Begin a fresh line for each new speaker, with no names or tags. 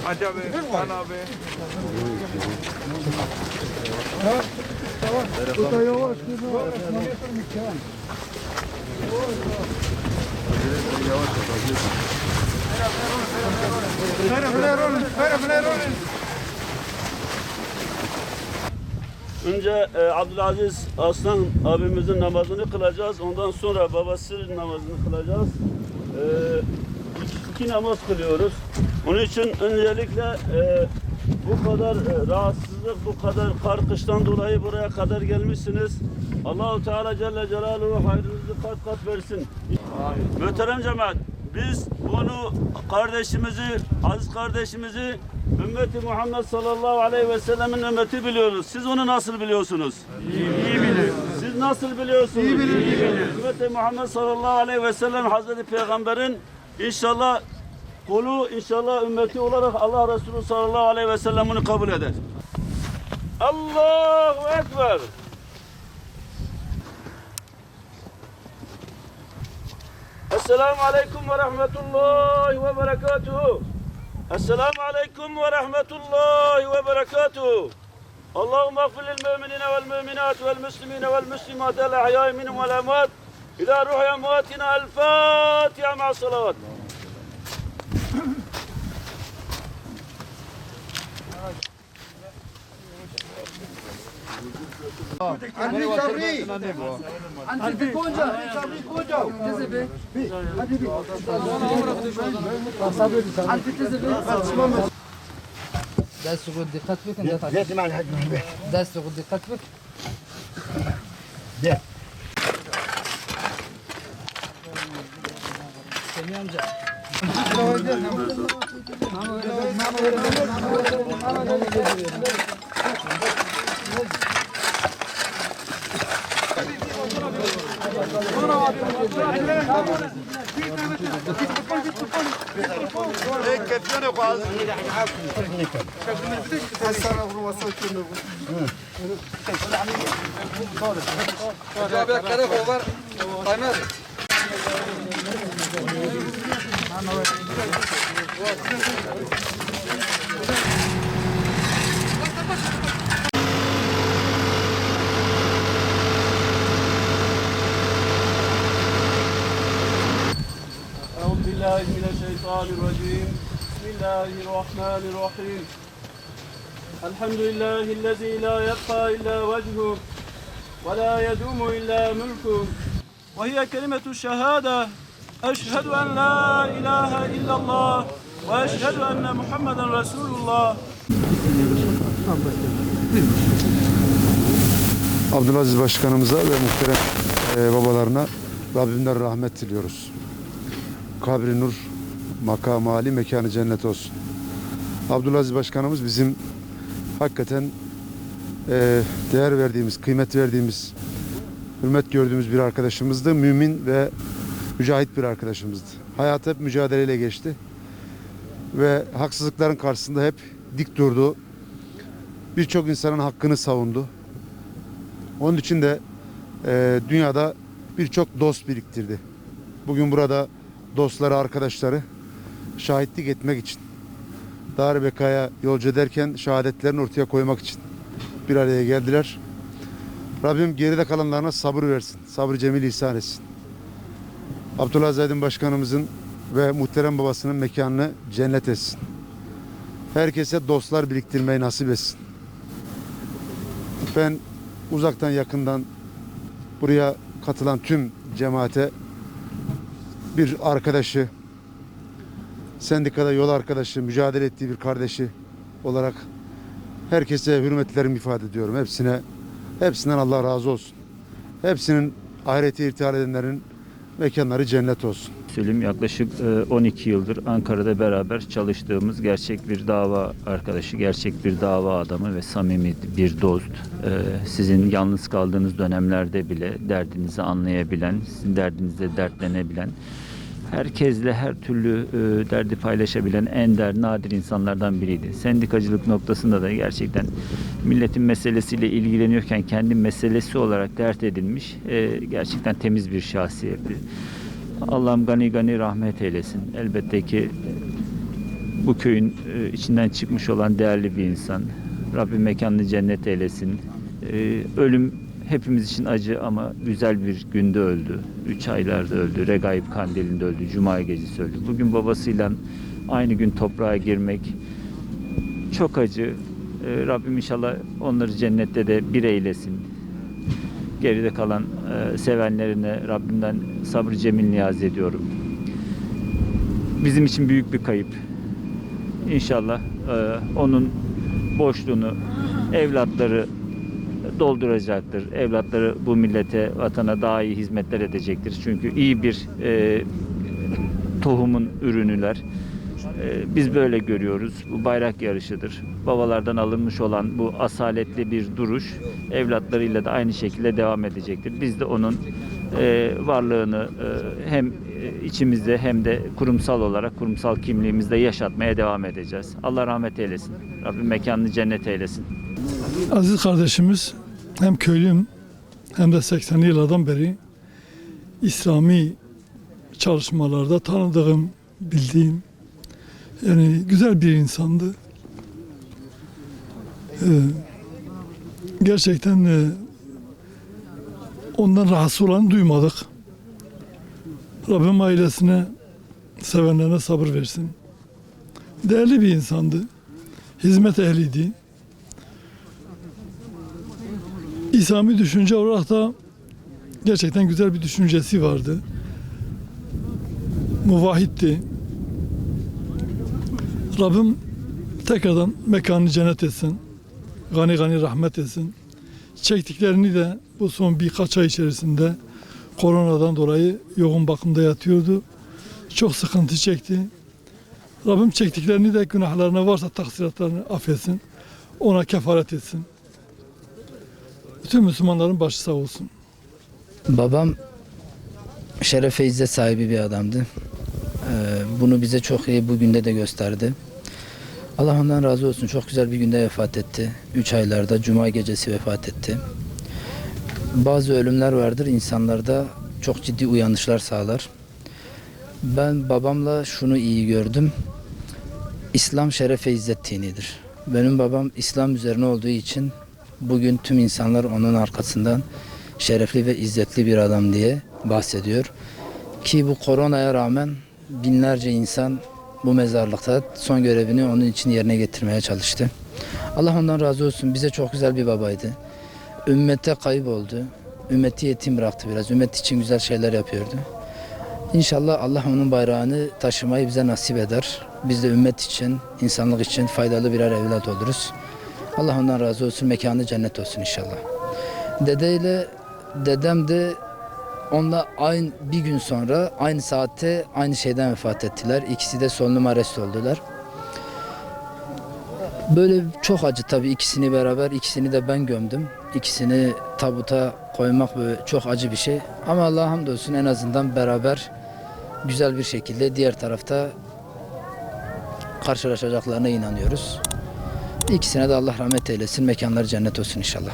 Hadi abi, bana abi.
Bu da yavaş.
Önce Abdülaziz Aslan abimizin namazını kılacağız. Ondan sonra babasının namazını kılacağız. İki namaz kılıyoruz. Onun için öncelikle bu kadar rahatsızlık, bu kadar kar kıştan dolayı buraya kadar gelmişsiniz. Allahu Teala Celle Celaluhu hayrınızı kat kat versin. Muhterem cemaat, biz bunu kardeşimizi, aziz kardeşimizi ümmeti Muhammed sallallahu aleyhi ve sellemin ümmeti biliyoruz. Siz onu nasıl biliyorsunuz? İyi biliyoruz. Siz nasıl biliyorsunuz? İyi biliyoruz. Ümmeti Muhammed sallallahu aleyhi ve sellem Hazreti Peygamber'in inşallah kulu, inşallah ümmeti olarak Allah Resulü sallallahu aleyhi ve sellem onu kabul eder. Allahu Ekber. Esselamu aleyküm ve rahmetullahi ve berekatuhu. Esselamu aleyküm ve rahmetullahi ve berekatuhu. Allahümme gfir lil müminine vel müminat vel müslimine vel müslimat el ahyai minhum vel emvat ila ruhi emvatina el Fatiha ma'a salavat.
Anti sabri. Anti konca. Sabri konca. Tezebe. Hadi bir. Anti tezebe.
دست رو دقت بکن دست رو دقت بکن
أعوذ بالله من الشيطان الرجيم بسم الله الرحمن الرحيم الحمد لله الذي لا يبقى إلا وجهه ولا يدوم إلا ملكه وهي كلمة الشهادة أشهد أن لا إله إلا الله وأشهد أن محمدا رسول الله.
Abdülaziz Başkanımıza ve muhterem babalarına Rabbimden rahmet diliyoruz. Kabri nur, makamı âli, mekanı cennet olsun. Abdülaziz Başkanımız bizim hakikaten değer verdiğimiz, kıymet verdiğimiz, hürmet gördüğümüz bir arkadaşımızdı. Mümin ve mücahit bir arkadaşımızdı. Hayat hep mücadeleyle geçti. Ve haksızlıkların karşısında hep dik durdu. Birçok insanın hakkını savundu. Onun için de dünyada birçok dost biriktirdi. Bugün burada dostları, arkadaşları şahitlik etmek için, Dar-ı Beka'ya yolcu ederken şehadetlerini ortaya koymak için bir araya geldiler. Rabbim geride kalanlarına sabır versin, sabır cemil ihsan etsin. Abdülaziz Aydın Başkanımızın ve muhterem babasının mekanını cennet etsin. Herkese dostlar biriktirmeyi nasip etsin. Ben uzaktan yakından buraya katılan tüm cemaate bir arkadaşı, sendikada yol arkadaşı, mücadele ettiği bir kardeşi olarak herkese hürmetlerimi ifade ediyorum. Hepsinden Allah razı olsun. Hepsinin ahirete irtihal edenlerin mekanları cennet olsun.
Söyleyeyim, yaklaşık 12 yıldır Ankara'da beraber çalıştığımız gerçek bir dava arkadaşı, gerçek bir dava adamı ve samimi bir dost. Sizin yalnız kaldığınız dönemlerde bile derdinizi anlayabilen, sizin derdinizle dertlenebilen, herkesle her türlü derdi paylaşabilen ender, nadir insanlardan biriydi. Sendikacılık noktasında da gerçekten milletin meselesiyle ilgileniyorken kendi meselesi olarak dert edilmiş, gerçekten temiz bir şahsiyetti. Allah'ım gani gani rahmet eylesin. Elbette ki bu köyün içinden çıkmış olan değerli bir insan. Rabbim mekanını cennet eylesin. Ölüm hepimiz için acı ama güzel bir günde öldü. 3 aylarda öldü. Regaib Kandili'nde öldü. Cuma gecesi öldü. Bugün babasıyla aynı gün toprağa girmek çok acı. Rabbim inşallah onları cennette de bir eylesin. Geride kalan sevenlerine Rabbimden sabır cemil niyaz ediyorum. Bizim için büyük bir kayıp. İnşallah onun boşluğunu evlatları dolduracaktır. Evlatları bu millete, vatana daha iyi hizmetler edecektir. Çünkü iyi bir tohumun ürünüler. Biz böyle görüyoruz. Bu bayrak yarışıdır. Babalardan alınmış olan bu asaletli bir duruş evlatlarıyla da aynı şekilde devam edecektir. Biz de onun varlığını hem içimizde hem de kurumsal olarak kurumsal kimliğimizde yaşatmaya devam edeceğiz. Allah rahmet eylesin. Rabbim mekanını cennet eylesin.
Aziz kardeşimiz hem köylüm hem de 80'li yıllardan beri İslami çalışmalarda tanıdığım, bildiğim yani güzel bir insandı. Gerçekten ondan rahatsız olanı duymadık. Rabbim ailesine, sevenlerine sabır versin. Değerli bir insandı. Hizmet ehliydi. İslami düşünce olarak da gerçekten güzel bir düşüncesi vardı. Muvahhitti. Rabbim tekrardan mekanını cennet etsin. Gani gani rahmet etsin. Çektiklerini de bu son birkaç ay içerisinde koronadan dolayı yoğun bakımda yatıyordu. Çok sıkıntı çekti. Rabbim çektiklerini de günahlarına varsa taksiratlarını affetsin. Ona kefaret etsin. Bütün Müslümanların başı sağ olsun.
Babam şerefe izzet sahibi bir adamdı. Bunu bize çok iyi bugün de gösterdi. Allah ondan razı olsun. Çok güzel bir günde vefat etti. 3 aylarda Cuma gecesi vefat etti. Bazı ölümler vardır insanlarda çok ciddi uyanışlar sağlar. Ben babamla şunu iyi gördüm. İslam şerefe izzet dinidir. Benim babam İslam üzerine olduğu için bugün tüm insanlar onun arkasından şerefli ve izzetli bir adam diye bahsediyor. Ki bu koronaya rağmen binlerce insan bu mezarlıkta son görevini onun için yerine getirmeye çalıştı. Allah ondan razı olsun. Bize çok güzel bir babaydı. Ümmete kayıp oldu. Ümmeti yetim bıraktı biraz. Ümmet için güzel şeyler yapıyordu. İnşallah Allah onun bayrağını taşımayı bize nasip eder. Biz de ümmet için, insanlık için faydalı birer evlat oluruz. Allah ondan razı olsun. Mekanı cennet olsun inşallah. Dedem de onunla aynı bir gün sonra aynı saatte aynı şeyden vefat ettiler. İkisi de solunum arrest oldular. Böyle çok acı tabii ikisini beraber, ikisini de ben gömdüm. İkisini tabuta koymak böyle çok acı bir şey. Ama Allah'a hamdolsun en azından beraber güzel bir şekilde diğer tarafta karşılaşacaklarına inanıyoruz. İkisine de Allah rahmet eylesin, mekanları cennet olsun inşallah.